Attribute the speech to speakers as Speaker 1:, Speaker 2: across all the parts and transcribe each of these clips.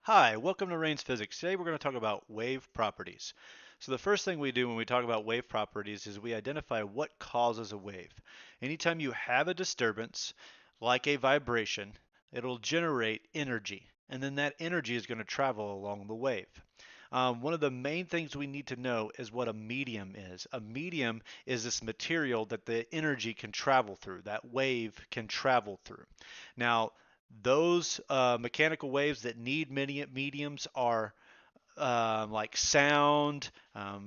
Speaker 1: Hi, welcome to Rain's Physics. Today we're going to talk about wave properties. So the first thing we do when we talk about wave properties is we identify what causes a wave. Anytime you have a disturbance, like a vibration, it'll generate energy, and then that energy is going to travel along the wave. One of the main things we need to know is what a medium is. A medium is this material that the energy can travel through, that wave can travel through. Now, those mechanical waves that need mediums are like sound,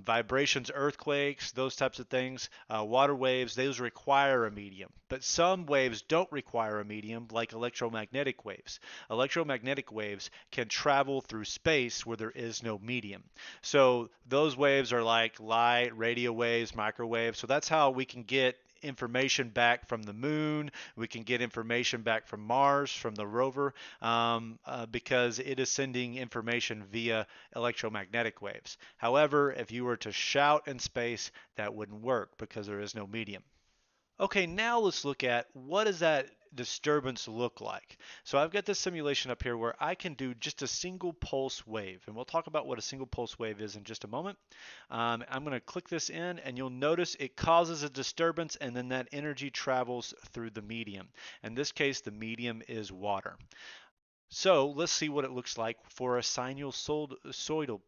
Speaker 1: vibrations, earthquakes, those types of things. Water waves, those require a medium. But some waves don't require a medium, like electromagnetic waves. Electromagnetic waves can travel through space where there is no medium. So those waves are like light, radio waves, microwaves. So that's how we can get information back from the moon. We can get information back from Mars, from the rover, because it is sending information via electromagnetic waves. However, if you were to shout in space, that wouldn't work because there is no medium. Okay, now let's look at what does that disturbance look like. So I've got this simulation up here where I can do just a single pulse wave, and we'll talk about what a single pulse wave is in just a moment. I'm going to click this in, and you'll notice it causes a disturbance, and then that energy travels through the medium. In this case, the medium is water. So let's see what it looks like for a sinusoidal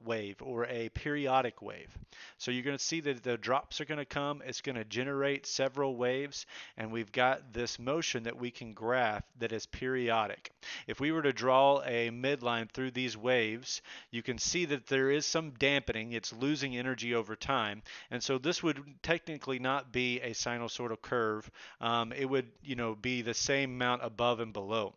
Speaker 1: wave or a periodic wave. So you're going to see that the drops are going to come. It's going to generate several waves, and we've got this motion that we can graph that is periodic. If we were to draw a midline through these waves, you can see that there is some dampening. It's losing energy over time, and so this would technically not be a sinusoidal curve. It would, be the same amount above and below.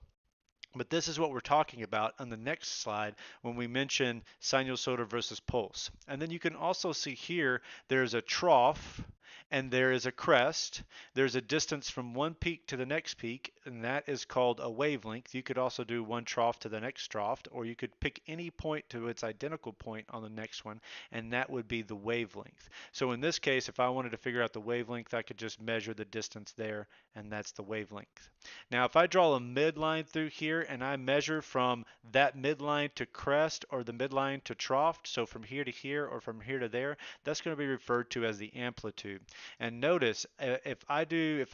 Speaker 1: But this is what we're talking about on the next slide when we mention sinusoidal versus pulse. And then you can also see here there's a trough and there is a crest. There's a distance from one peak to the next peak, and that is called a wavelength. You could also do one trough to the next trough, or you could pick any point to its identical point on the next one, and that would be the wavelength. So in this case, if I wanted to figure out the wavelength, I could just measure the distance there, and that's the wavelength. Now, if I draw a midline through here and I measure from that midline to crest or the midline to trough, so from here to here or from here to there, that's going to be referred to as the amplitude. And notice if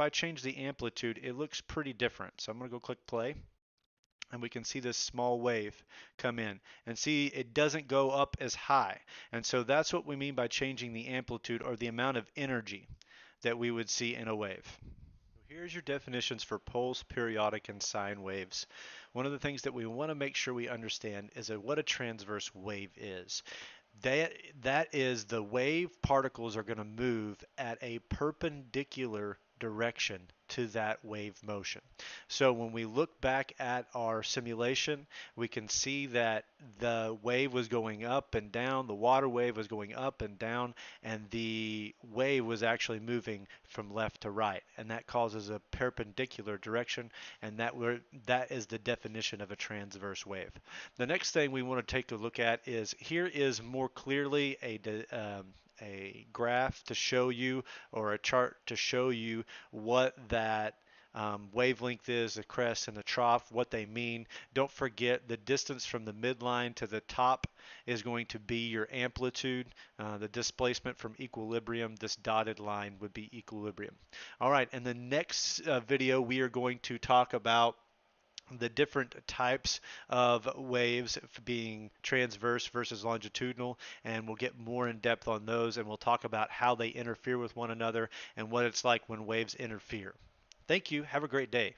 Speaker 1: I change the amplitude, it looks pretty different. So I'm going to go click play, and we can see this small wave come in, and see it doesn't go up as high. And so that's what we mean by changing the amplitude, or the amount of energy that we would see in a wave. Here's your definitions for pulse, periodic, and sine waves. One of the things that we want to make sure we understand is what a transverse wave is. That is, the wave particles are going to move at a perpendicular direction to that wave motion. So when we look back at our simulation, we can see that the wave was going up and down, the water wave was going up and down, and the wave was actually moving from left to right, and that causes a perpendicular direction, and that is the definition of a transverse wave. The next thing we want to take a look at is, here is more clearly a graph to show you, or a chart to show you what that wavelength is, the crest and the trough, what they mean. Don't forget the distance from the midline to the top is going to be your amplitude. The displacement from equilibrium, this dotted line, would be equilibrium. All right, in the next video we are going to talk about the different types of waves, being transverse versus longitudinal, and we'll get more in depth on those, and we'll talk about how they interfere with one another and what it's like when waves interfere. Thank you. Have a great day.